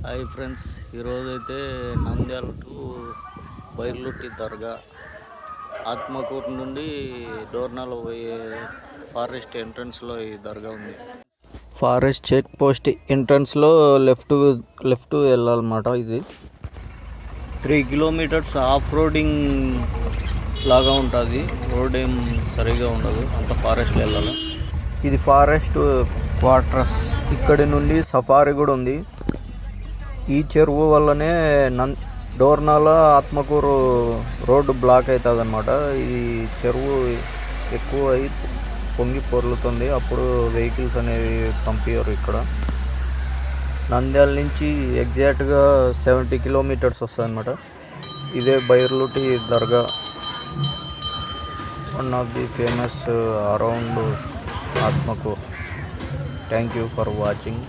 Hi friends, ఈరోజు అయితే Nandyal to బైర్లుట్టి దర్గా, ఆత్మకూరు నుండి డోర్నాల పోయే ఫారెస్ట్ ఎంట్రన్స్లో ఈ దర్గా ఉంది. ఫారెస్ట్ చెక్ పోస్ట్ ఎంట్రన్స్లో లెఫ్ట్ వెళ్ళాలన్నమాట. ఇది 3 కిలోమీటర్స్ ఆఫ్ రోడింగ్ లాగా ఉంటుంది. రోడ్ ఏం సరిగా ఉండదు, అంత ఫారెస్ట్లో వెళ్ళాలి. ఇది ఫారెస్ట్ క్వార్టర్స్. ఇక్కడి నుండి సఫారీ కూడా ఉంది. ఈ చెరువు వల్లనే డోర్నాల ఆత్మకూరు రోడ్డు బ్లాక్ అవుతుంది అన్నమాట. ఈ చెరువు ఎక్కువ అయి పొంగి పొర్లుతుంది, అప్పుడు వెహికల్స్ అనేవి పంపించారు. ఇక్కడ నంద్యాల నుంచి ఎగ్జాక్ట్గా 70 కిలోమీటర్స్ వస్తుంది అన్నమాట. ఇదే Bairluti Dargah, one of the famous around Atmakur. Thank you for watching.